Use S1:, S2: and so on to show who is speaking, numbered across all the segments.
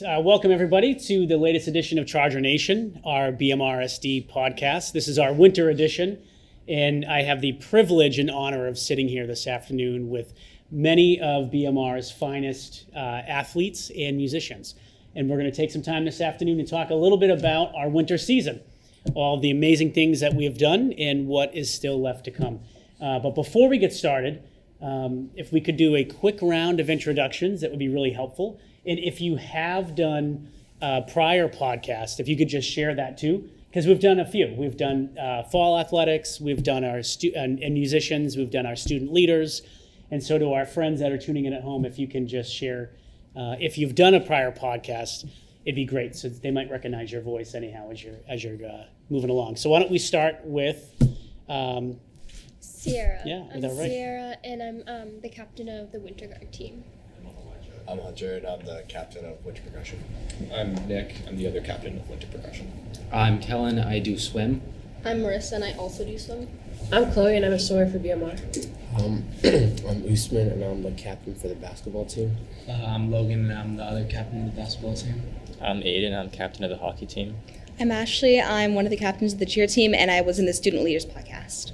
S1: Welcome everybody to the latest edition of Charger Nation, our BMRSD podcast. This is our winter edition, and I have the privilege and honor of sitting here this afternoon with many of BMR's finest athletes and musicians. And we're going to take some time this afternoon to talk a little bit about our winter season, all the amazing things that we have done and what is still left to come. But before we get started, if we could do a quick round of introductions, that would be really helpful. And if you have done prior podcasts, if you could just share that too, because we've done a few. We've done fall athletics, we've done our and musicians, we've done our student leaders, and so to our friends that are tuning in at home, if you can just share, if you've done a prior podcast, it'd be great, so they might recognize your voice anyhow as you're moving along. So why don't we start with
S2: Sierra.
S1: Yeah,
S2: I'm
S1: right?
S2: Sierra, and I'm the captain of the Winter Guard team.
S3: I'm Hunter, and I'm the captain of Winter Percussion.
S4: I'm Nick. I'm the other captain of Winter Percussion.
S5: I'm Kellen. I do swim.
S2: I'm Marissa, and I also do swim.
S6: I'm Chloe, and I'm a swimmer for BMR.
S7: I'm Usman, and I'm the captain for the basketball team.
S5: I'm Logan, and I'm the other captain of the basketball team.
S8: I'm Aiden. I'm captain of the hockey team.
S9: I'm Ashley. I'm one of the captains of the cheer team, and I was in the Student Leaders podcast.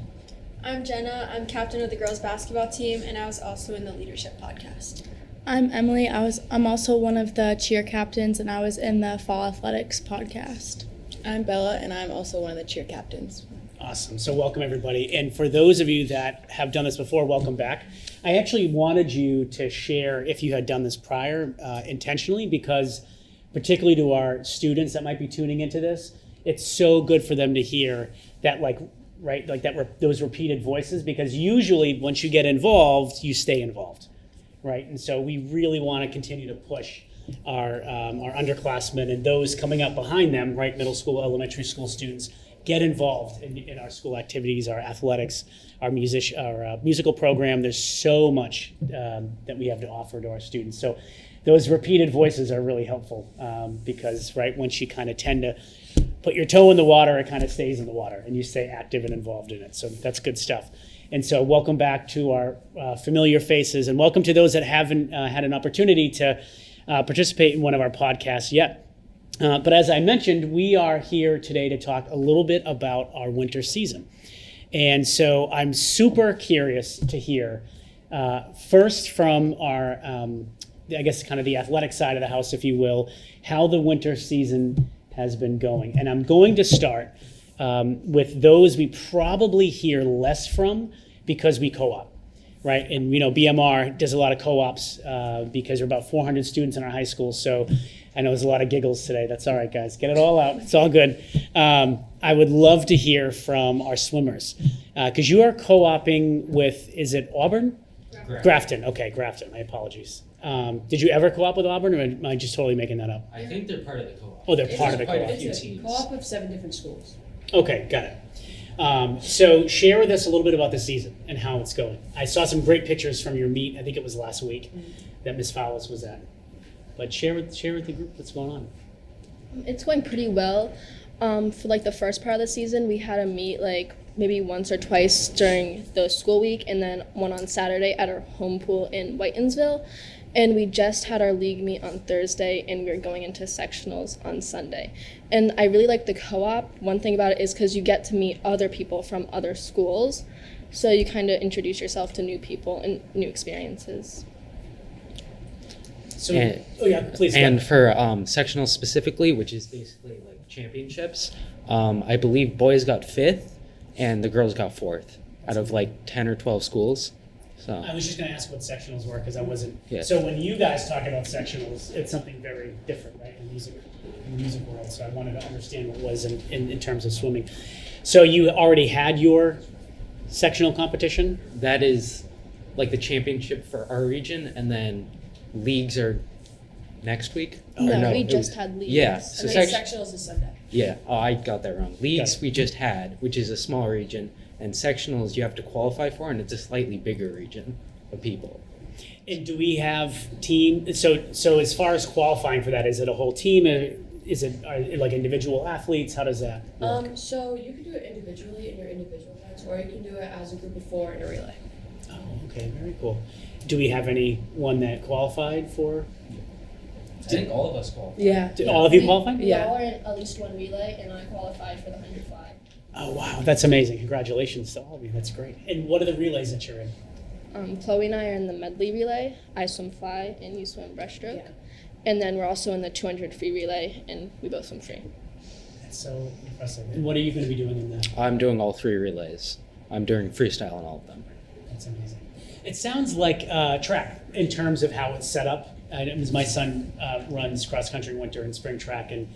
S10: I'm Jenna. I'm captain of the girls basketball team, and I was also in the leadership podcast.
S11: I'm Emily. I'm also one of the cheer captains, and I was in the fall athletics podcast.
S12: I'm Bella, and I'm also one of the cheer captains.
S1: Awesome. So welcome everybody. And for those of you that have done this before, welcome back. I actually wanted you to share if you had done this prior intentionally, because particularly to our students that might be tuning into this, it's so good for them to hear that, those repeated voices, because usually once you get involved, you stay involved, right? And so we really want to continue to push our underclassmen and those coming up behind them, right? Middle school, elementary school students, get involved in our school activities, our athletics, our musical program. There's so much that we have to offer to our students. So those repeated voices are really helpful because, right, once you kind of tend to put your toe in the water, it kind of stays in the water and you stay active and involved in it. So that's good stuff. And so welcome back to our familiar faces, and welcome to those that haven't had an opportunity to participate in one of our podcasts yet. But as I mentioned, we are here today to talk a little bit about our winter season. And so I'm super curious to hear first from our, I guess kind of the athletic side of the house, if you will, how the winter season has been going. And I'm going to start with those we probably hear less from because we co-op, right? And BMR does a lot of co-ops because there are about 400 students in our high school. So I know there's a lot of giggles today. That's all right, guys. Get it all out. It's all good. I would love to hear from our swimmers because you are co-oping with, is it Auburn? Grafton. Okay, Grafton. My apologies. Did you ever co-op with Auburn, or am I just totally making that up?
S5: I think they're part of the co-op.
S1: Oh, they're part of the co-op.
S6: It's a co-op of 7 different schools.
S1: Okay, got it. So share with us a little bit about the season and how it's going. I saw some great pictures from your meet. I think it was last week that Ms. Fowles was at. But share with the group what's going on.
S2: It's going pretty well. For the first part of the season, we had a meet maybe once or twice during the school week, and then one on Saturday at our home pool in Whitensville. And we just had our league meet on Thursday, and we're going into sectionals on Sunday. And I really like the co-op. One thing about it is because you get to meet other people from other schools, so you kind of introduce yourself to new people and new experiences.
S1: So, please.
S5: And for sectionals specifically, which is basically like championships, I believe boys got 5th and the girls got 4th out of 10 or 12 schools. So
S1: I was just going to ask what sectionals were because I wasn't.
S5: Yeah.
S1: So when you guys talk about sectionals, it's something very different, right, in the music world. So I wanted to understand what it was in terms of swimming. So you already had your sectional competition?
S5: That is the championship for our region, and then leagues are next week?
S2: No, we just had leagues.
S5: Yeah.
S6: So sectionals is Sunday.
S5: Yeah. Oh, I got that wrong. Leagues we just had, which is a small region, and sectionals you have to qualify for, and it's a slightly bigger region of people.
S1: And do we have team? So as far as qualifying for that, is it a whole team? Is it individual athletes? How does that work?
S6: So you can do it individually in your individual events, or you can do it as a group of 4 in a relay.
S1: Oh, okay, very cool. Do we have anyone that qualified for
S4: I think all of us qualified.
S12: Yeah.
S1: Did all of you qualify?
S2: We
S12: Yeah.
S2: all are in at least one relay, and I qualified for the 100 fly.
S1: Oh, wow. That's amazing. Congratulations to all of you. That's great. And what are the relays that you're in?
S2: Chloe and I are in the medley relay. I swim fly, and you swim breaststroke.
S12: Yeah.
S2: And then we're also in the 200 free relay, and we both swim free.
S1: That's so impressive. And what are you going to be doing in that?
S5: I'm doing all 3 relays. I'm doing freestyle in all of them.
S1: That's amazing. It sounds like track in terms of how it's set up. My son runs cross country winter and spring track, and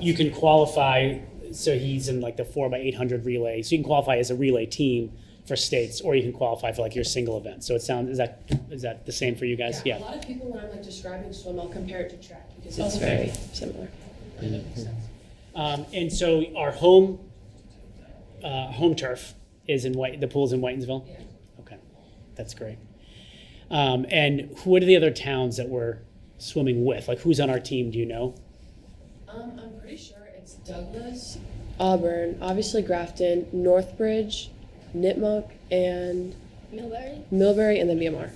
S1: you can qualify. So he's in like the 4x800 relay. So you can qualify as a relay team for states, or you can qualify for like your single event. So is that the same for you guys?
S6: A lot of people, when I'm like describing swim, I'll compare it to track because it's
S2: Okay.
S6: very similar.
S1: Yeah, that makes sense. And so our home turf is in the pool's in Whitensville.
S6: Yeah.
S1: Okay, that's great. And what are the other towns that we're swimming with? Like, who's on our team? Do you know?
S6: I'm pretty sure it's Douglas.
S12: Auburn, obviously Grafton, Northbridge, Nipmuc, and
S2: Millbury?
S12: and then BMR.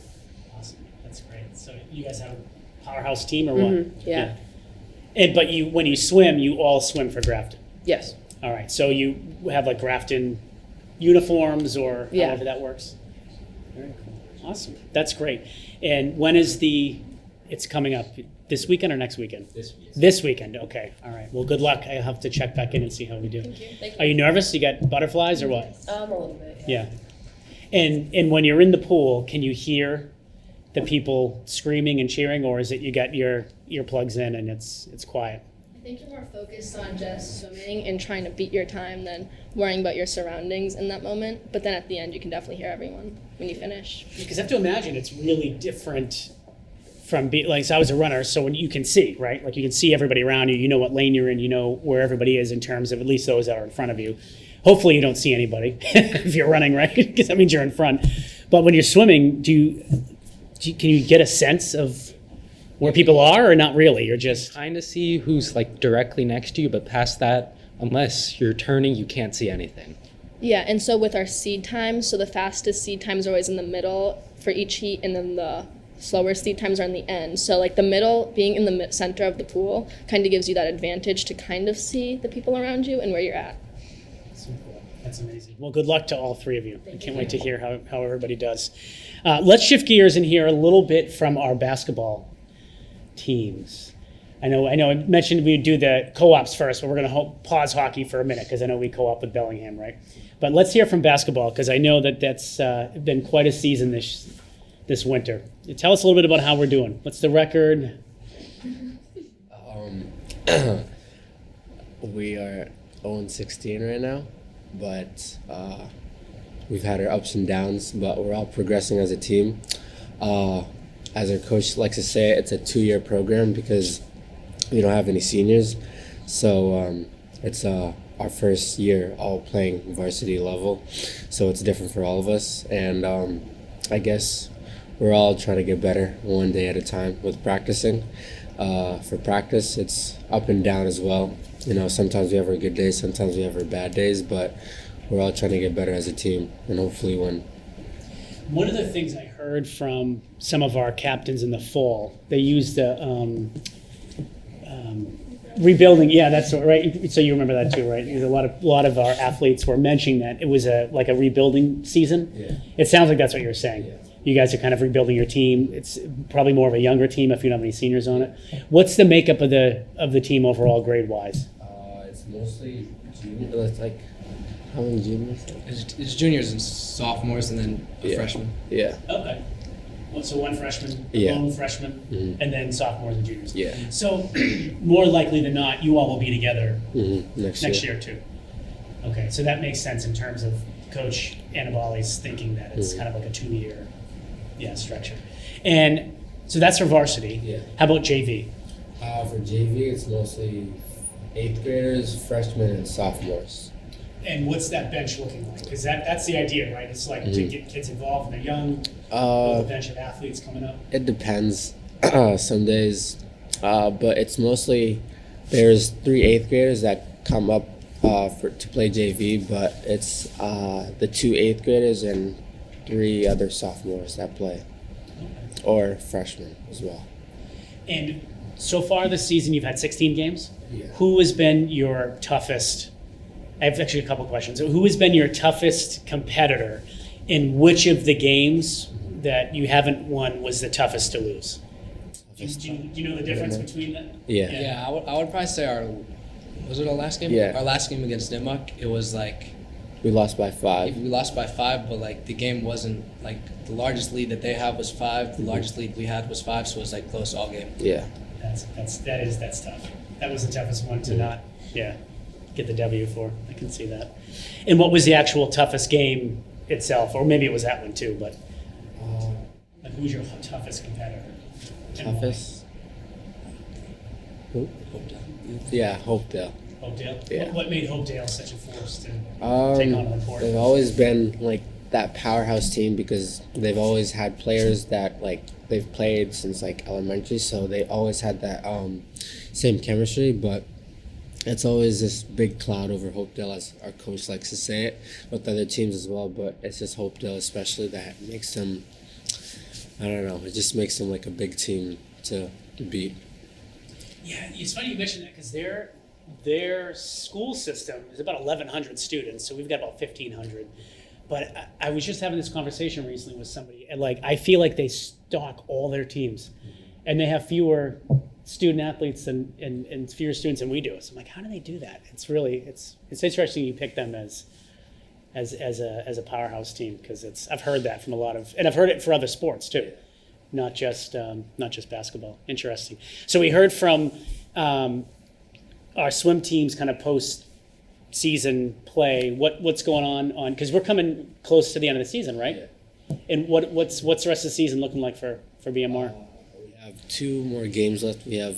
S1: Awesome, that's great. So you guys have a powerhouse team, or what?
S12: Yeah.
S1: And but when you swim, you all swim for Grafton.
S12: Yes.
S1: All right. So you have like Grafton uniforms, or
S12: Yeah.
S1: however that works. Very cool. Awesome. That's great. And when is it's coming up? This weekend or next weekend? This weekend. Okay. All right. Well, good luck. I have to check back in and see how we do.
S2: Thank you.
S1: Are you nervous? You got butterflies or what?
S6: A little bit.
S1: Yeah. And when you're in the pool, can you hear the people screaming and cheering, or is it you got your earplugs in and it's quiet?
S2: I think you're more focused on just swimming and trying to beat your time than worrying about your surroundings in that moment. But then at the end, you can definitely hear everyone when you finish.
S1: Because I have to imagine it's really different from so I was a runner, so when you can see, right? Like you can see everybody around you, you know what lane you're in, you know where everybody is in terms of at least those that are in front of you. Hopefully you don't see anybody if you're running, right? Because that means you're in front. But when you're swimming, can you get a sense of where people are, or not really? You're just
S5: Kind of see who's like directly next to you, but past that, unless you're turning, you can't see anything.
S2: Yeah, and so with our seed times, so the fastest seed times are always in the middle for each heat, and then the slower seed times are in the end. So like the middle, being in the center of the pool, kind of gives you that advantage to kind of see the people around you and where you're at.
S1: so cool. That's amazing. Well, good luck to all 3 of you. I can't wait to hear how everybody does. Let's shift gears and hear a little bit from our basketball teams. I know. I mentioned we'd do the co-ops first, but we're going to pause hockey for a minute because I know we co-op with Bellingham, right? But let's hear from basketball because I know that's been quite a season this winter. Tell us a little bit about how we're doing. What's the record?
S7: We are 0-16 right now, but we've had our ups and downs, but we're all progressing as a team. As our coach likes to say, it's a 2-year program because we don't have any seniors. So it's our first year all playing varsity level. So it's different for all of us. And I guess we're all trying to get better one day at a time with practicing. For practice, it's up and down as well. Sometimes we have our good days, sometimes we have our bad days, but we're all trying to get better as a team and hopefully win.
S1: One of the things I heard from some of our captains in the fall, they used the rebuilding. Yeah, that's right. So you remember that too, right? A lot of our athletes were mentioning that it was like a rebuilding season.
S7: Yeah.
S1: It sounds like that's what you're saying.
S7: Yeah.
S1: You guys are kind of rebuilding your team. It's probably more of a younger team if you don't have any seniors on it. What's the makeup of the team overall, grade wise?
S7: It's mostly juniors. It's like how many juniors?
S13: It's juniors and sophomores, and then a freshman.
S7: Yeah.
S1: Okay. Well, so one freshman,
S7: Yeah.
S1: lone freshman, and then sophomores and juniors.
S7: Yeah.
S1: So more likely than not, you all will be together
S7: Next
S1: year too. Okay, so that makes sense in terms of Coach Annabali's thinking that it's kind of like a 2-year, structure. And so that's for varsity.
S7: Yeah.
S1: How about JV?
S7: For JV, it's mostly 8th graders, freshmen, and sophomores.
S1: And what's that bench looking like? Because that's the idea, right? It's like to get kids involved when they're young, with a bench of athletes coming up.
S7: It depends. Some days, but it's mostly there's 3 8th graders that come up to play JV, but it's the 2 8th graders and 3 other sophomores that play, or freshmen as well.
S1: And So far this season, you've had 16 games.
S7: Yeah.
S1: Who has been your toughest? I have actually a couple questions. Who has been your toughest competitor? In which of the games that you haven't won was the toughest to lose? Do you know the difference between them?
S7: Yeah.
S13: Yeah, I would probably say was it our last game?
S7: Yeah.
S13: Our last game against Nipmuc, it was like,
S7: We lost by 5.
S13: we lost by 5, but like the game wasn't, like the largest lead that they have was 5, the largest lead we had was 5, so it was like close all game.
S7: Yeah.
S1: That's tough. That was the toughest one to not get the W for. I can see that. And what was the actual toughest game itself, or maybe it was that one too? But like, who's your toughest competitor? And why?
S7: Toughest? Who? Yeah, Hopedale.
S1: Hopedale.
S7: Yeah.
S1: What made Hopedale such a force to take on the court?
S7: They've always been like that powerhouse team because they've always had players that like they've played since like elementary, so they always had that same chemistry. But it's always this big cloud over Hopedale, as our coach likes to say it, with other teams as well. But it's just Hopedale especially that makes them, I don't know, it just makes them like a big team to beat.
S1: Yeah, it's funny you mention that because their school system is about 1,100 students, so we've got about 1,500. But I was just having this conversation recently with somebody, and like I feel like they stock all their teams, and they have fewer student athletes and fewer students than we do. So I'm like, how do they do that? It's really it's interesting you pick them as a powerhouse team because I've heard that from a lot of, and I've heard it for other sports too. Not just basketball. Interesting. So we heard from our swim team's kind of post-season play. What's going on because we're coming close to the end of the season, right? Yeah. And what's the rest of the season looking like for BMR?
S7: We have 2 more games left. We have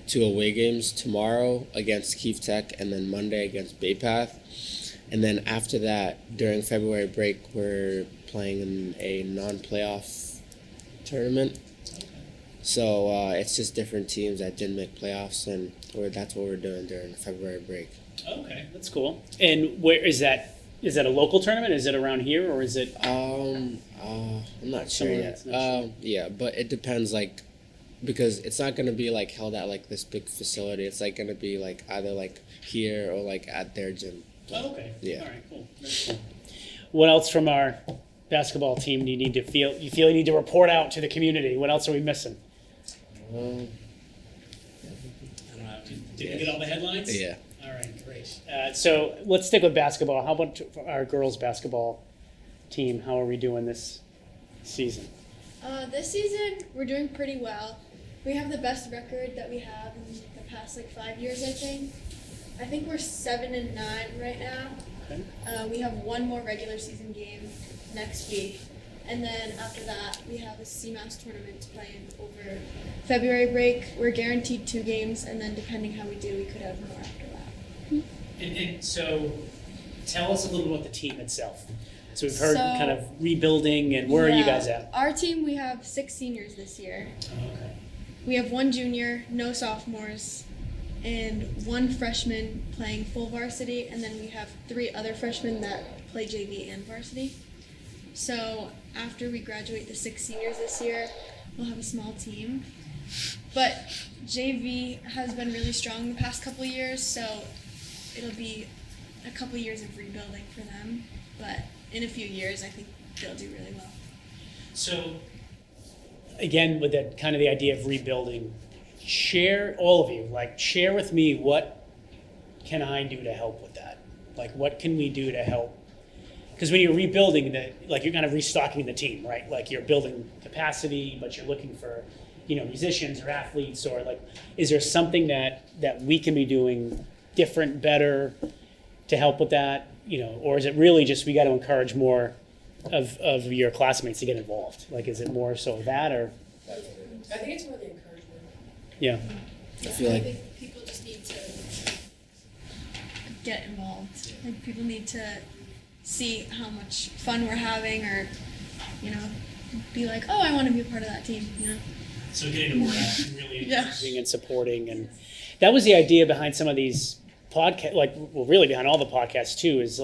S7: 2 away games tomorrow against Keefe Tech and then Monday against Bay Path. And then after that, during February break, we're playing in a non-playoff tournament. So it's just different teams that didn't make playoffs, and that's what we're doing during the February break.
S1: Okay, that's cool. And where is that? Is that a local tournament? Is it around here, or is it?
S7: I'm not sure yet. Yeah, but it depends, like, because it's not gonna be like held at like this big facility. It's like gonna be like either like here or like at their gym.
S1: Oh, okay.
S7: Yeah.
S1: All right. Cool. Very cool. What else from our basketball team do you need to feel? You feel you need to report out to the community? What else are we missing?
S13: I don't know.
S1: Did you get all the headlines?
S7: Yeah.
S1: All right, great. So let's stick with basketball. How about our girls' basketball team? How are we doing this season?
S10: This season, we're doing pretty well. We have the best record that we have in the past 5 years, I think. I think we're 7-9 right now.
S1: Okay.
S10: We have 1 more regular season game next week. And then after that, we have a CMAS tournament to play in over February break. We're guaranteed 2 games, and then depending how we do, we could have more after that.
S1: And so tell us a little about the team itself. So we've heard
S10: So,
S1: kind of rebuilding, and where are you guys at?
S10: Our team, we have 6 seniors this year.
S1: Okay.
S10: We have 1 junior, no sophomores, and 1 freshman playing full varsity, and then we have 3 other freshmen that play JV and varsity. So after we graduate the 6 seniors this year, we'll have a small team. But JV has been really strong the past couple of years, so it'll be a couple years of rebuilding for them. But in a few years, I think they'll do really well.
S1: So again, with that kind of the idea of rebuilding, share, all of you, share with me what can I do to help with that? What can we do to help? Because when you're rebuilding, you're kind of restocking the team, right? You're building capacity, but you're looking for, musicians or athletes, or is there something that we can be doing different, better to help with that? Or is it really just we got to encourage more of your classmates to get involved? Is it more so that, or?
S6: I think it's more the encouragement.
S1: Yeah.
S7: I feel like
S10: think people just need to get involved. People need to see how much fun we're having, or be like, oh, I want to be a part of that team.
S1: So getting more action, really
S10: Yeah.
S1: encouraging and supporting, and that was the idea behind some of these podcasts. Really behind all the podcasts too, is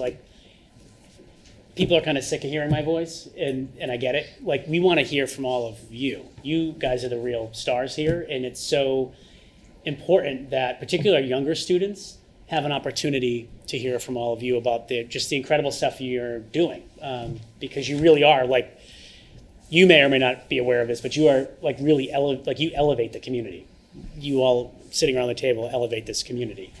S1: people are kind of sick of hearing my voice, and I get it. Like, we want to hear from all of you. You guys are the real stars here, and it's so important that particularly our younger students have an opportunity to hear from all of you about just the incredible stuff you're doing, because you really are, like, you may or may not be aware of this, but you are like really you elevate the community. You all sitting around the table elevate this community.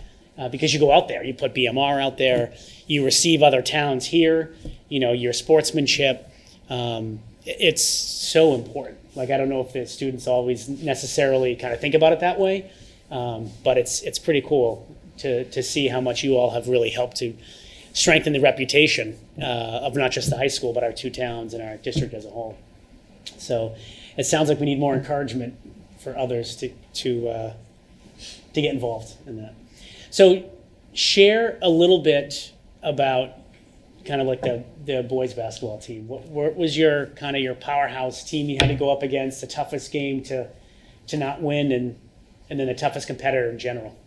S1: Because you go out there, you put BMR out there, you receive other towns here, your sportsmanship. It's so important. Like, I don't know if the students always necessarily kind of think about it that way, but it's pretty cool to see how much you all have really helped to strengthen the reputation of not just the high school, but our two towns and our district as a whole. So it sounds like we need more encouragement for others to get involved in that. So share a little bit about kind of like the boys basketball team. What was your kind of your powerhouse team you had to go up against, the toughest game to not win, and then the toughest competitor in general?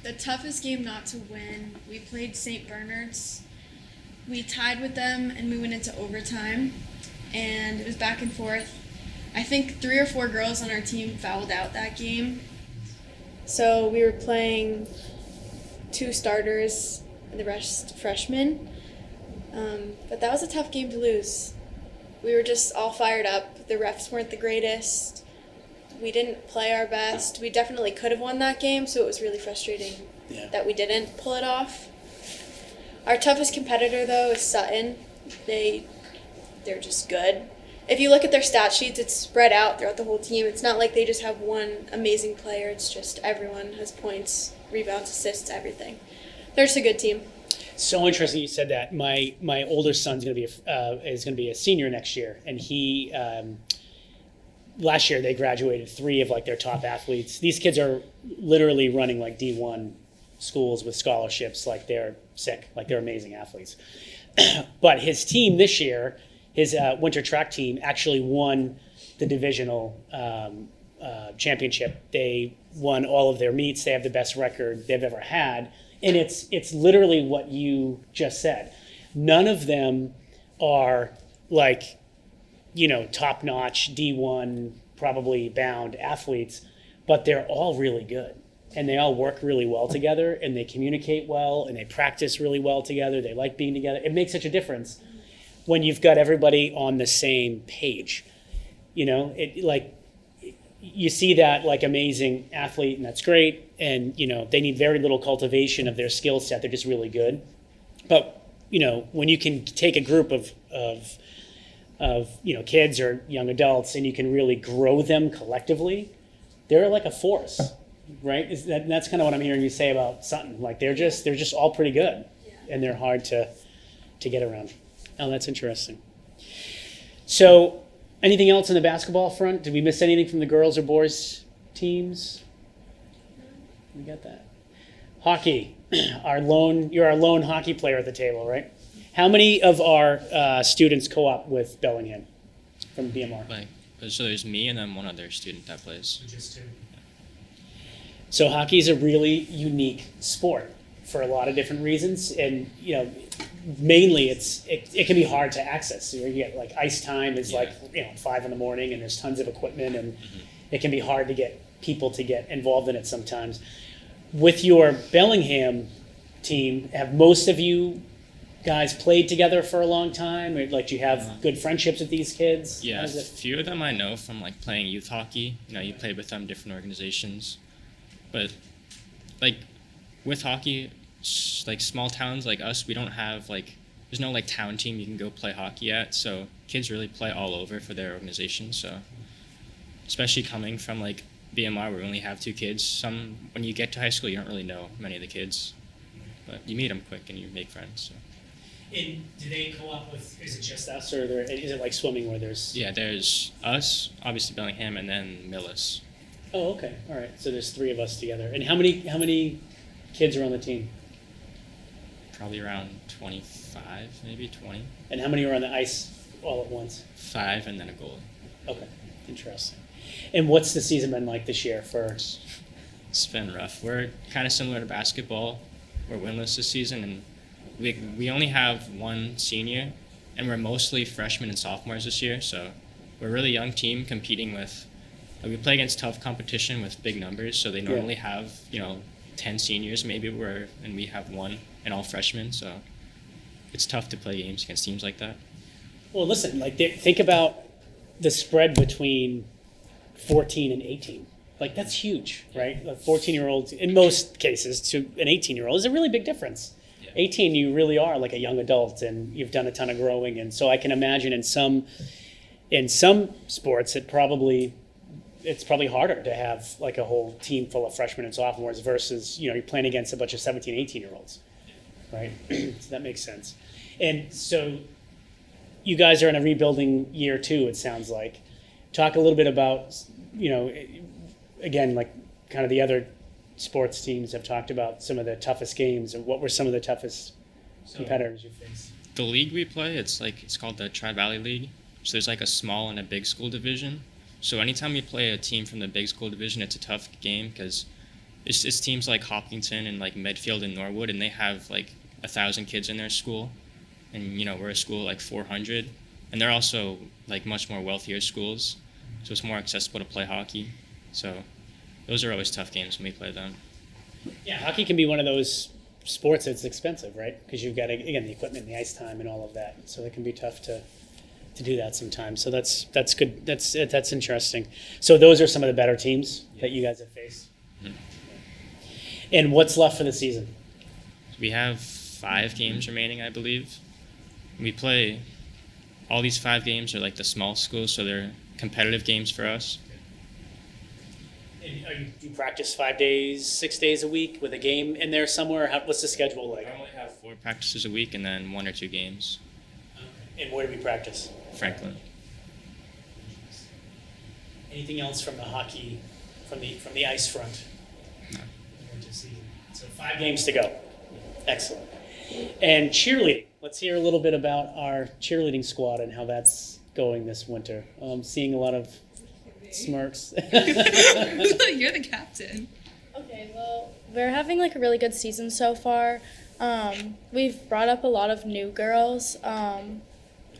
S10: The toughest game not to win, we played St. Bernard's. We tied with them and we went into overtime, and it was back and forth. I think 3 or 4 girls on our team fouled out that game.
S12: So we were playing 2 starters and the rest freshmen. But that was a tough game to lose. We were just all fired up. The refs weren't the greatest. We didn't play our best. We definitely could have won that game, so it was really frustrating that we didn't pull it off. Our toughest competitor, though, is Sutton. They're just good. If you look at their stat sheets, it's spread out throughout the whole team. It's not like they just have one amazing player. It's just everyone has points, rebounds, assists, everything. They're just a good team.
S1: So interesting you said that. My older son's going to be a senior next year, and he last year they graduated 3 of like their top athletes. These kids are literally running like D1 schools with scholarships. Like, they're sick. Like, they're amazing athletes. But his team this year, his winter track team, actually won the divisional championship. They won all of their meets. They have the best record they've ever had. And it's literally what you just said. None of them are like, top-notch D1, probably bound athletes, but they're all really good. And they all work really well together, and they communicate well, and they practice really well together. They like being together. It makes such a difference when you've got everybody on the same page. You see that like amazing athlete, and that's great. And they need very little cultivation of their skill set. They're just really good. But when you can take a group of kids or young adults, and you can really grow them collectively, they're like a force. Right? That's kind of what I'm hearing you say about Sutton. Like, they're just all pretty good, and they're hard to get around. Oh, that's interesting. So, anything else on the basketball front? Did we miss anything from the girls or boys teams? We got that. Hockey. You're our lone hockey player at the table, right? How many of our students co-op with Bellingham from BMR?
S8: So there's me and then one other student that plays.
S1: Just 2. So hockey is a really unique sport for a lot of different reasons, and mainly it can be hard to access. You get like ice time is 5 in the morning, and there's tons of equipment, and it can be hard to get people to get involved in it sometimes. With your Bellingham team, have most of you guys played together for a long time? Or, do you have good friendships with these kids?
S8: Yeah, a few of them I know from like playing youth hockey. You played with them, different organizations. But, with hockey, small towns like us, we don't have, there's no, town team you can go play hockey at. So kids really play all over for their organization. So, especially coming from, BMR, where we only have 2 kids, when you get to high school, you don't really know many of the kids. But you meet them quick and you make friends. So.
S1: And do they co-op with, is it just us, or is it like swimming where there's...
S8: Yeah, there's us, obviously Bellingham, and then Millis.
S1: Oh, okay. All right. So there's 3 of us together. And how many kids are on the team?
S8: Probably around 25, maybe 20.
S1: And how many are on the ice all at once?
S8: 5 and then a goalie.
S1: Okay. Interesting. And what's the season been like this year for...
S8: It's been rough. We're kind of similar to basketball. we're winless this season, and we only have one senior, and we're mostly freshmen and sophomores this year. So we're a really young team competing with. We play against tough competition with big numbers. So they normally have 10 seniors maybe, and we have one and all freshmen. So it's tough to play games against teams like that.
S1: Well, listen, like think about the spread between 14 and 18. Like that's huge, right? A 14-year-old, in most cases, to an 18-year-old is a really big difference. 18, you really are like a young adult, and you've done a ton of growing. And so I can imagine in some sports, it's probably harder to have like a whole team full of freshmen and sophomores versus you're playing against a bunch of 17, 18-year-olds, right? So that makes sense. And so you guys are in a rebuilding year too, it sounds like. Talk a little bit about, again, like kind of the other sports teams have talked about some of the toughest games, and what were some of the toughest competitors you faced?
S8: The league we play, it's called the Tri-Valley League. So there's like a small and a big school division. So anytime we play a team from the big school division, it's a tough game because it's teams like Hopkinton and like Medfield and Norwood, and they have like 1,000 kids in their school. And, we're a school like 400. And they're also like much more wealthier schools. So it's more accessible to play hockey. So those are always tough games when we play them.
S1: Yeah, hockey can be one of those sports that's expensive, right? Because you've got, again, the equipment, the ice time, and all of that. So it can be tough to do that sometimes. So that's good. That's interesting. So those are some of the better teams that you guys have faced. Mm-hmm. And what's left for the season?
S8: We have 5 games remaining, I believe. We play, all these 5 games are like the small schools, so they're competitive games for us.
S1: And do you practice 5 days, 6 days a week with a game in there somewhere? What's the schedule like?
S8: I only have 4 practices a week and then 1 or 2 games.
S1: And where do we practice?
S8: Franklin.
S1: Anything else from the hockey, from the ice front?
S8: No.
S1: So 5 games to go. Excellent. And cheerleading. Let's hear a little bit about our cheerleading squad and how that's going this winter. Seeing a lot of smirks.
S9: You're the captain.
S11: Okay, well, we're having like a really good season so far. We've brought up a lot of new girls. I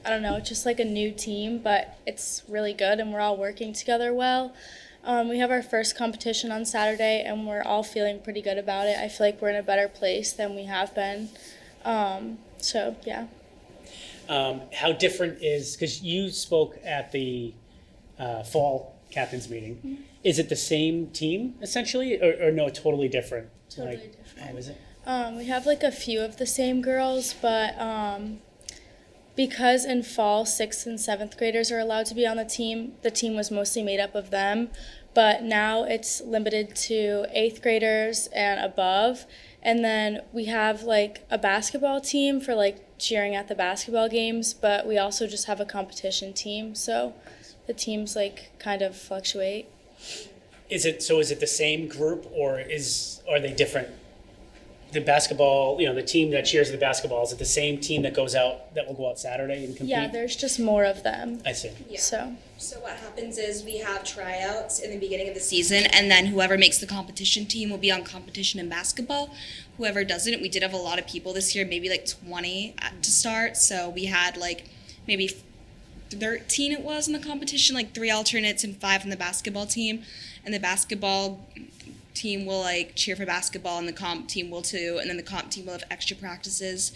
S11: don't know, it's just like a new team, but it's really good and we're all working together well. We have our first competition on Saturday and we're all feeling pretty good about it. I feel like we're in a better place than we have been. So, yeah.
S1: How different is, because you spoke at the fall captain's meeting, mm-hmm. Is it the same team essentially or no, totally different?
S11: Totally different.
S1: Oh, is it?
S11: We have like a few of the same girls, but because in fall 6th and 7th graders are allowed to be on the team was mostly made up of them, but now it's limited to 8th graders and above. And then we have like a basketball team for like cheering at the basketball games, but we also just have a competition team, so the teams like kind of fluctuate.
S1: Is it the same group or are they different? The basketball, the team that cheers the basketball, is it the same team that will go out Saturday and compete?
S11: Yeah, there's just more of them.
S1: I see.
S9: Yeah.
S11: So
S9: what happens is we have tryouts in the beginning of the season, and then whoever makes the competition team will be on competition in basketball. Whoever doesn't, we did have a lot of people this year, maybe like 20 to start. So we had like maybe 13 it was in the competition, like 3 alternates and 5 in the basketball team. And the basketball team will like cheer for basketball and the comp team will too, and then the comp team will have extra practices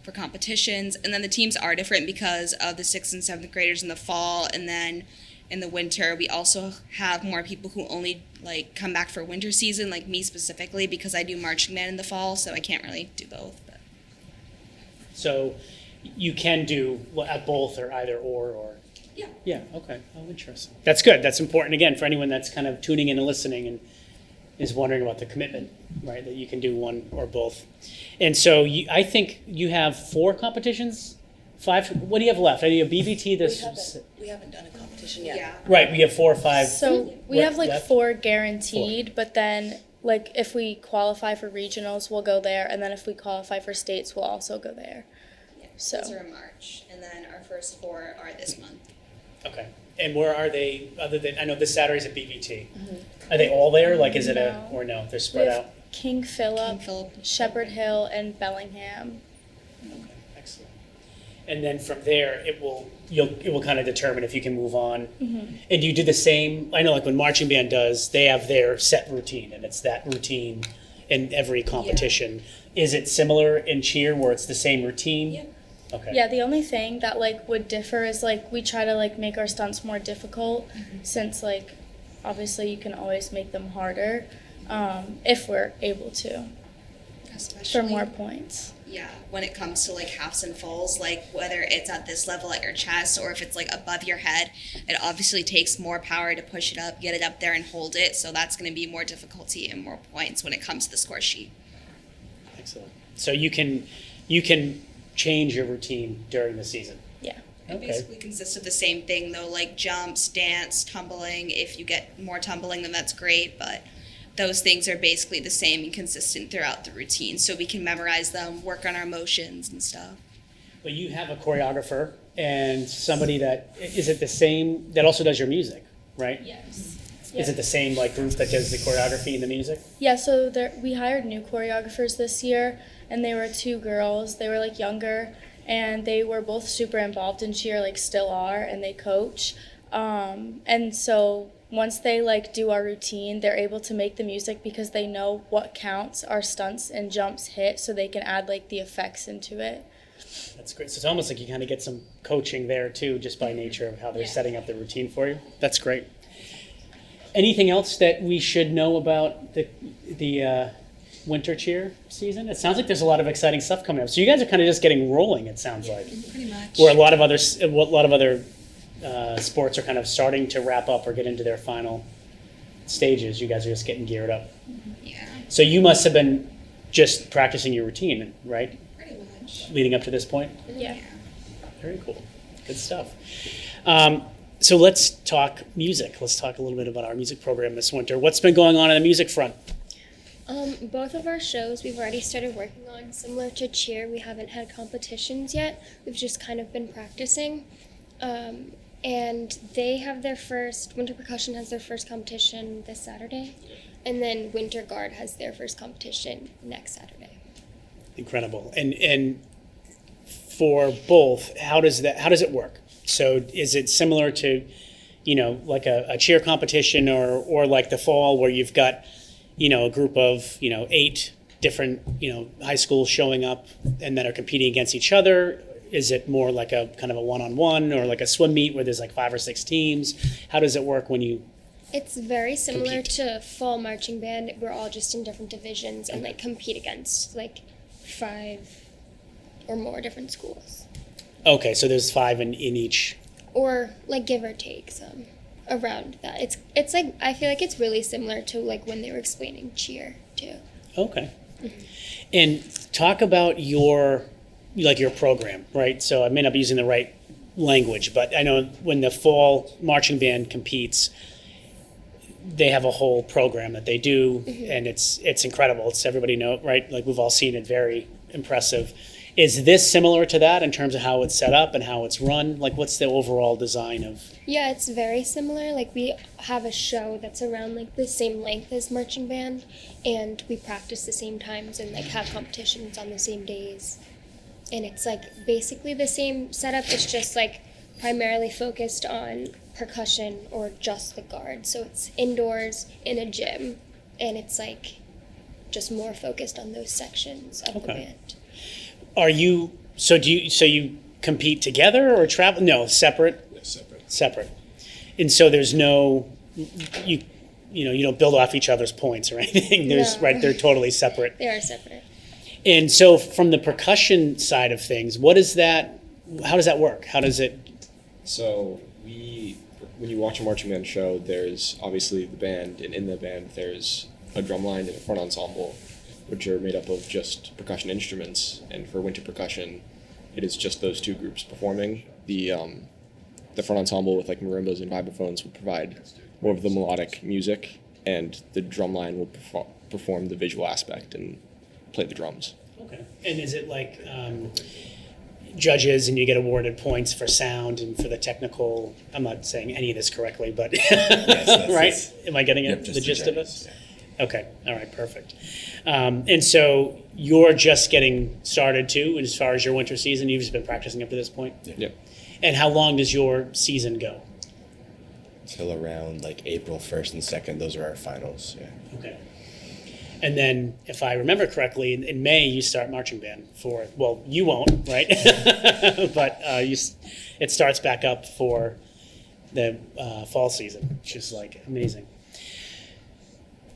S9: for competitions, and then the teams are different because of the 6th and 7th graders in the fall, and then in the winter we also have more people who only like come back for winter season, like me specifically because I do marching band in the fall, so I can't really do both. But.
S1: So you can do at both or either or
S9: yeah.
S1: Yeah, okay. Oh, interesting. That's good. That's important again for anyone that's kind of tuning in and listening and is wondering about the commitment, right? That you can do one or both. And so I think you have 4 competitions, 5. What do you have left? Do you have BBT?
S9: We haven't done a competition yet. Yeah.
S1: Right, we have 4 or 5.
S11: So we have like
S1: left?
S11: 4 guaranteed, 4. But then like if we qualify for regionals, we'll go there, and then if we qualify for states, we'll also go there.
S9: Yeah,
S11: so
S9: those are in March, and then our first 4 are this month.
S1: Okay. And where are they, other than, I know this Saturday's at BVT. Mm-hmm. Are they all there? Like, is it or no, they're spread out?
S11: King Philip,
S9: Philip.
S11: Shepherd Hill, and Bellingham.
S1: Excellent. And then from there, it will kind of determine if you can move on.
S11: Mm-hmm.
S1: And do you do the same? I know, like when marching band does, they have their set routine, and it's that routine in every competition. Is it similar in cheer, where it's the same routine?
S9: Yeah.
S1: Okay.
S11: Yeah, the only thing that like would differ is like we try to like make our stunts more difficult, since like obviously you can always make them harder, if we're able to,
S9: Especially,
S11: for more points.
S9: yeah, when it comes to like halves and fulls, like whether it's at this level at your chest or if it's like above your head, it obviously takes more power to push it up, get it up there and hold it. So that's going to be more difficulty and more points when it comes to the score sheet.
S1: Excellent. So you can change your routine during the season.
S11: Yeah.
S9: It basically consists of the same thing though, like jumps, dance, tumbling. If you get more tumbling, then that's great, but those things are basically the same and consistent throughout the routine, so we can memorize them, work on our motions and stuff.
S1: But you have a choreographer and somebody that, is it the same, that also does your music, right?
S11: Yes.
S1: Is it the same like group that does the choreography and the music?
S11: Yeah, so we hired new choreographers this year, and they were 2 girls. They were like younger, and they were both super involved in cheer, like still are, and they coach. And so once they like do our routine, they're able to make the music because they know what counts our stunts and jumps hit, so they can add like the effects into it.
S1: That's great. So it's almost like you kind of get some coaching there too, just by nature of how they're setting up the routine for you. That's great. Anything else that we should know about the winter cheer season? It sounds like there's a lot of exciting stuff coming up. So you guys are kind of just getting rolling, it sounds like.
S9: Pretty much.
S1: Where a lot of other sports are kind of starting to wrap up or get into their final stages. You guys are just getting geared up.
S9: Yeah,
S1: So you must have been just practicing your routine, right?
S9: pretty much.
S1: Leading up to this point?
S11: Yeah.
S1: Very cool. Good stuff. So let's talk music. Let's talk a little bit about our music program this winter. What's been going on the music front?
S14: Both of our shows we've already started working on. Similar to cheer, we haven't had competitions yet. We've just kind of been practicing. And they have their first, Winter Percussion has their first competition this Saturday. And then Winter Guard has their first competition next Saturday.
S1: Incredible. And for both, how does it work? So is it similar to, like a cheer competition or like the fall where you've got, a group of, 8 different, high schools showing up and that are competing against each other? Is it more like a kind of a one-on-one or like a swim meet where there's like 5 or 6 teams? How does it work when you
S14: It's very similar
S1: compete?
S14: to fall marching band. We're all just in different divisions and like compete against like 5 or more different schools.
S1: Okay, so there's 5 in each.
S14: Or like give or take some around that. It's like I feel like it's really similar to like when they were explaining cheer too.
S1: Okay. And talk about your program, right? So I may not be using the right language, but I know when the fall marching band competes, they have a whole program that they do, and it's incredible. It's everybody know, right? Like we've all seen it, very impressive. Is this similar to that in terms of how it's set up and how it's run? Like what's the overall design of?
S14: Yeah, it's very similar. Like we have a show that's around like the same length as marching band, and we practice the same times and like have competitions on the same days. And it's like basically the same setup. It's just like primarily focused on percussion or just the guard. So it's indoors in a gym, and it's like just more focused on those sections of the band.
S1: Are you so you compete together or travel? No, separate.
S3: Yeah, separate.
S1: Separate. And so there's no you don't build off each other's points or anything. There's
S14: No.
S1: right, they're totally separate.
S14: They are separate.
S1: And so from the percussion side of things, how does that work? How does it?
S4: So when you watch a marching band show, there's obviously the band, and in the band there's a drum line and a front ensemble, which are made up of just percussion instruments. And for winter percussion, it is just those 2 groups performing. The front ensemble with like marimbas and vibraphones will provide more of the melodic music, and the drum line will perform the visual aspect and play the drums.
S1: Okay. And is it like judges and you get awarded points for sound and for the technical? I'm not saying any of this correctly, but
S3: Yes,
S1: right? Am I getting
S3: Yep,
S1: it?
S3: just
S1: The
S3: the
S1: gist of
S3: judges,
S1: it? Okay, all right, perfect. And so you're just getting started too, as far as your winter season. You've just been practicing up to this point.
S4: Yep.
S1: And how long does your season go?
S3: Till around like April 1st and 2nd. Those are our finals. Yeah.
S1: Okay. And then, if I remember correctly, in May you start marching band for. Well, you won't, right? But it starts back up for the fall season, which is like amazing.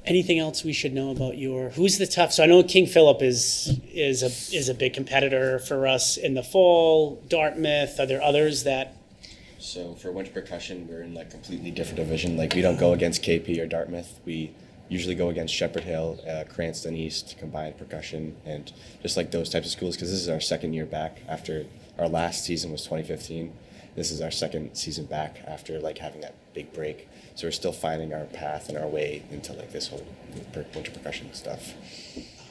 S1: Anything else we should know about who's the tough? So I know King Philip is a big competitor for us in the fall. Dartmouth. Are there others that?
S3: So for winter percussion, we're in like completely different division. Like we don't go against KP or Dartmouth. We usually go against Shepherd Hill, Cranston East, combined percussion, and just like those types of schools. Because this is our second year back after our last season was 2015. This is our second season back after like having that big break. So we're still finding our path and our way into like this whole winter percussion stuff.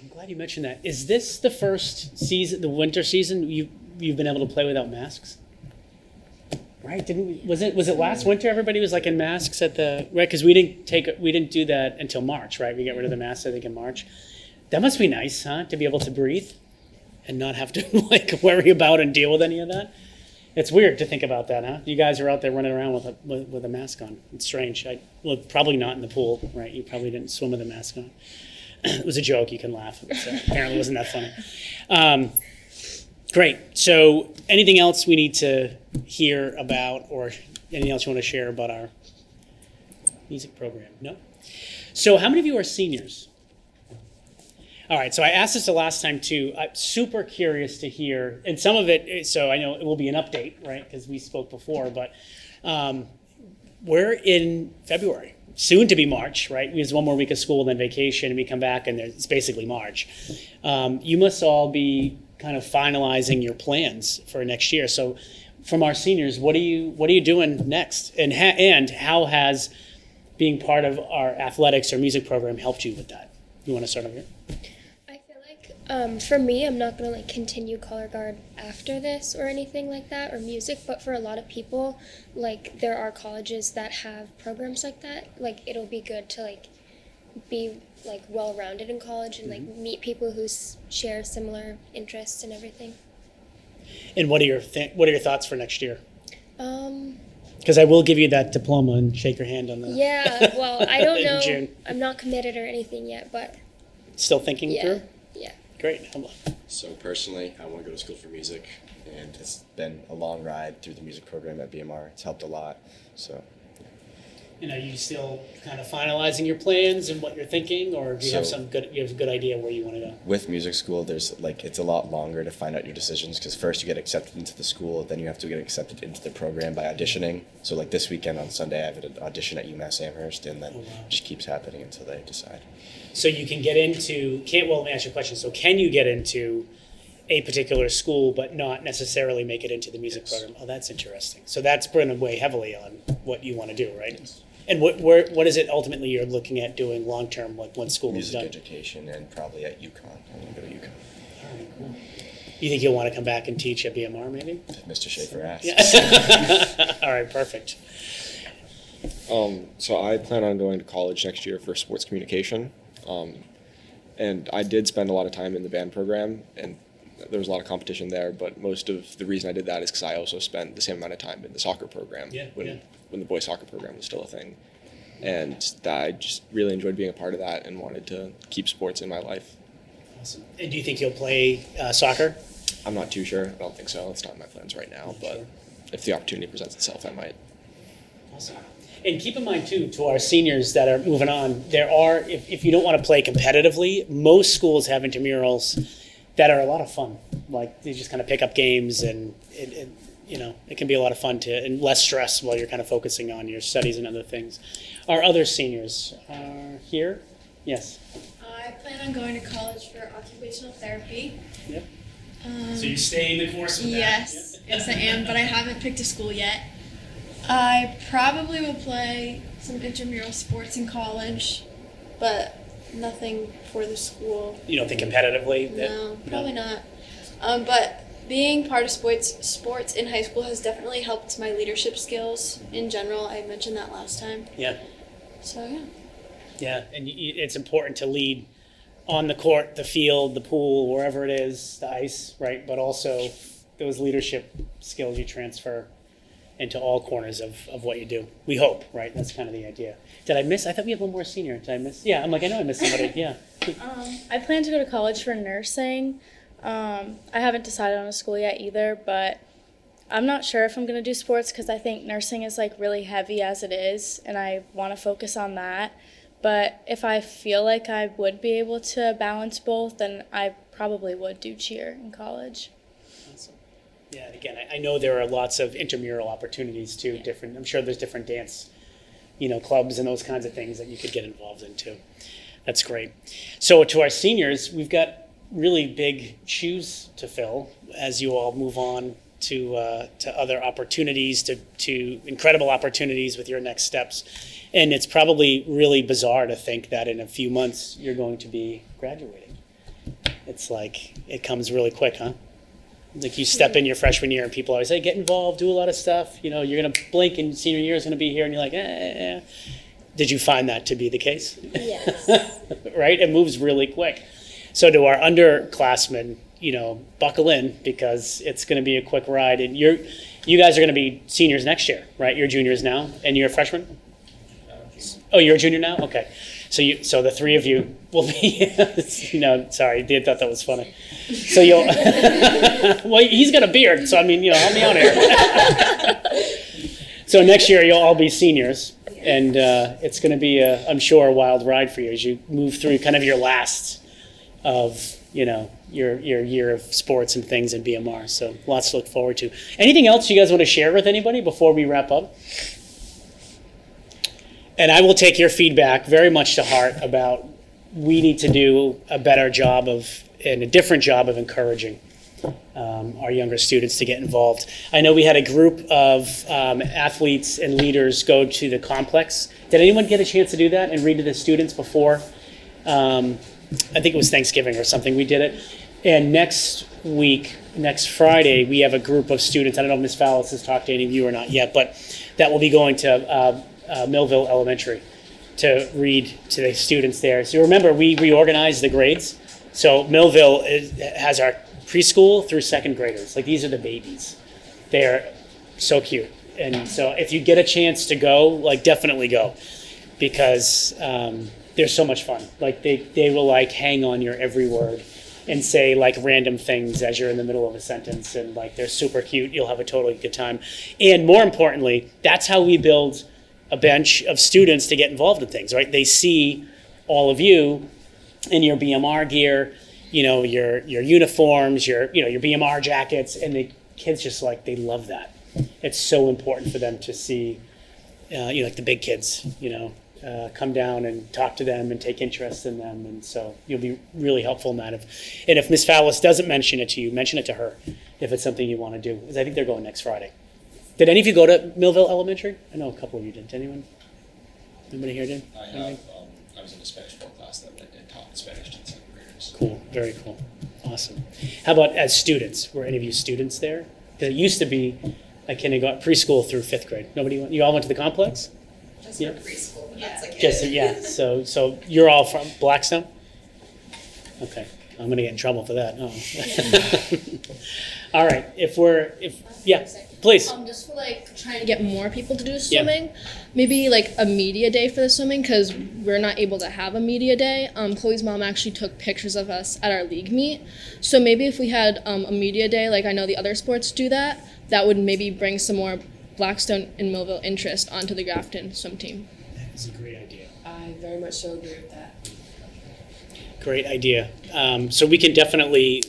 S1: I'm glad you mentioned that. Is this the first season, the winter season, you've been able to play without masks? Right? Was it last winter? Everybody was like in masks right? Because we didn't do that until March, right? We got rid of the masks I think in March. That must be nice, huh? To be able to breathe and not have to like worry about and deal with any of that. It's weird to think about that, huh? You guys are out there running around with a mask on. It's strange. Probably not in the pool, right? You probably didn't swim with a mask on. It was a joke. You can laugh. Apparently, it wasn't that funny. Great. So, anything else we need to hear about, or anything else you want to share about our music program? No. So, how many of you are seniors? All right, so I asked this the last time too. I'm super curious to hear, and some of it, so I know it will be an update, right, because we spoke before, but we're in February, soon to be March, right? There's one more week of school, then vacation, and we come back, and it's basically March. You must all be kind of finalizing your plans for next year. So from our seniors, what are you doing next? And how has being part of our athletics or music program helped you with that? You want to start over here?
S14: For me, I'm not going to like continue color guard after this or anything like that, or music, but for a lot of people, like there are colleges that have programs like that. Like it'll be good to like be like well-rounded in college and like meet people who share similar interests and everything.
S1: And what are your thoughts for next year? Because I will give you that diploma and shake your hand on that.
S14: Yeah, well, I don't know.
S1: June.
S14: I'm not committed or anything yet, but
S1: still thinking through?
S14: Yeah.
S1: Great.
S3: So personally, I want to go to school for music, and it's been a long ride through the music program at BMR. It's helped a lot. So.
S1: And are you still kind of finalizing your plans and what you're thinking, or do you have a good idea where you want to go?
S3: With music school, it's a lot longer to find out your decisions, because first you get accepted into the school, then you have to get accepted into the program by auditioning. So like this weekend on Sunday, I have an audition at UMass Amherst, and then it just keeps happening until they decide.
S1: So you can get into, let me ask you a question. So can you get into a particular school but not necessarily make it into the music program? Oh, that's interesting. So that's going to weigh heavily on what you want to do, right? Yes. And what is it ultimately you're looking at doing long term, like when school is done?
S3: Music education, and probably at UConn. I'm going to go to UConn.
S1: All right, cool. You think you'll want to come back and teach at BMR maybe?
S3: If Mr. Schaefer asks.
S1: Yeah. All right, perfect.
S4: So I plan on going to college next year for sports communication. And I did spend a lot of time in the band program, and there was a lot of competition there, but most of the reason I did that is because I also spent the same amount of time in the soccer program when the boys soccer program was still a thing. And that I just really enjoyed being a part of that and wanted to keep sports in my life.
S1: Awesome. And do you think you'll play soccer?
S4: I'm not too sure. I don't think so. It's not in my plans right now, but if the opportunity presents itself, I might.
S1: Awesome. And keep in mind, too, to our seniors that are moving on, there are, if you don't want to play competitively, most schools have intramurals that are a lot of fun. Like, they just kind of pick up games, and it can be a lot of fun and less stress while you're kind of focusing on your studies and other things. Our other seniors are here? Yes.
S10: I plan on going to college for occupational therapy.
S1: Yep. So you're staying the course with that?
S10: Yes, I am, but I haven't picked a school yet. I probably will play some intramural sports in college, but nothing for the school.
S1: You don't think competitively?
S10: No, probably not. But being part of sports in high school has definitely helped my leadership skills in general. I mentioned that last time.
S1: Yeah.
S10: So, yeah.
S1: Yeah, and it's important to lead on the court, the field, the pool, wherever it is, the ice, right? But also those leadership skills you transfer into all corners of what you do. We hope, right? That's kind of the idea. Did I miss? I thought we had one more senior. Did I miss? Yeah, I'm like, I know I missed somebody. Yeah.
S11: I plan to go to college for nursing. I haven't decided on a school yet either, but I'm not sure if I'm going to do sports because I think nursing is like really heavy as it is, and I want to focus on that. But if I feel like I would be able to balance both, then I probably would do cheer in college.
S1: Awesome. Yeah, and again, I know there are lots of intramural opportunities too. Different. I'm sure there's different dance, clubs and those kinds of things that you could get involved in too. That's great. So to our seniors, we've got really big shoes to fill as you all move on to other opportunities, to incredible opportunities with your next steps. And it's probably really bizarre to think that in a few months you're going to be graduating. It's like it comes really quick, huh? Like you step in your freshman year and people always say, get involved, do a lot of stuff. You're going to blink and senior year is going to be here and you're like, eh. Did you find that to be the case?
S14: Yes.
S1: Right? It moves really quick. So to our underclassmen, buckle in because it's going to be a quick ride. And you guys are going to be seniors next year, right? You're juniors now and you're freshmen? Oh, you're a junior now? Okay. So the three of you will be, sorry, I thought that was funny. So you'll, well, he's got a beard, so help me out here. So next year you'll all be seniors, and it's going to be, I'm sure, a wild ride for you as you move through kind of your last of, your year of sports and things in BMR. So lots to look forward to. Anything else you guys want to share with anybody before we wrap up? And I will take your feedback very much to heart about we need to do a better job and a different job of encouraging our younger students to get involved. I know we had a group of athletes and leaders go to the complex. Did anyone get a chance to do that and read to the students before? I think it was Thanksgiving or something we did it. And next Friday, we have a group of students. I don't know if Ms. Fallis has talked to any of you or not yet, but that will be going to Millville Elementary to read to the students there. So remember, we reorganized the grades. So Millville has our preschool through second graders. Like these are the babies. They're so cute. And so if you get a chance to go, definitely go because they're so much fun. They will hang on your every word and say random things as you're in the middle of a sentence. And they're super cute. You'll have a totally good time. And more importantly, that's how we build a bench of students to get involved in things, right? They see all of you in your BMR gear, your uniforms, your BMR jackets, and the kids just they love that. It's so important for them to see, the big kids, come down and talk to them and take interest in them. And so you'll be really helpful in that. And if Ms. Fallis doesn't mention it to you, mention it to her if it's something you want to do. Because I think they're going next Friday. Did any of you go to Millville Elementary? I know a couple of you did. Anybody? Anybody here did?
S4: I have. I was in a Spanish 4 class that taught Spanish to second graders.
S1: Cool. Very cool. Awesome. How about as students? Were any of you students there? Because it used to be kindergarten, preschool through 5th grade. Nobody went? You all went to the complex?
S9: Just for preschool. Yeah.
S1: Yeah. So you're all from Blackstone? Okay. I'm going to get in trouble for that. Oh. All right. Please.
S2: Just for trying to get more people to do swimming, maybe a media day for the swimming because we're not able to have a media day. Chloe's mom actually took pictures of us at our league meet. So maybe if we had a media day, I know the other sports do that would maybe bring some more Blackstone and Millville interest onto the Grafton swim team.
S1: That's a great idea.
S6: I very much so agree with that.
S1: Great idea. So we can definitely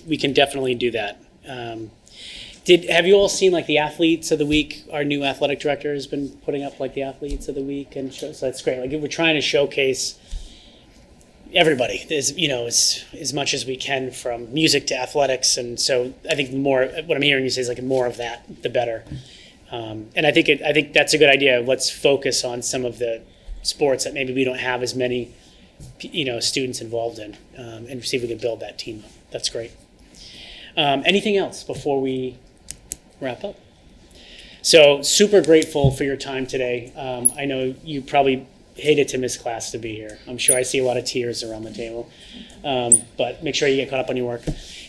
S1: do that. Have you all seen the athletes of the week? Our new athletic director has been putting up the athletes of the week, and so that's great. We're trying to showcase everybody, as much as we can, from music to athletics, and so I think more. What I'm hearing you say is more of that, the better. And I think that's a good idea. Let's focus on some of the sports that maybe we don't have as many, students involved in, and see if we can build that team up. That's great. Anything else before we wrap up? So super grateful for your time today. I know you probably hated to miss class to be here. I'm sure I see a lot of tears around the table. But make sure you get caught up on your work.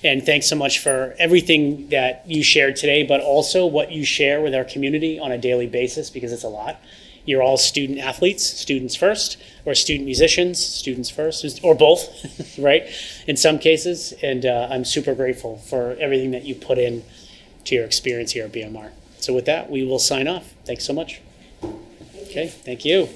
S1: And thanks so much for everything that you shared today, but also what you share with our community on a daily basis, because it's a lot. You're all student athletes, students first, or student musicians, students first, or both, right? In some cases. And I'm super grateful for everything that you put in to your experience here at BMR. So with that, we will sign off. Thanks so much. Okay, thank you.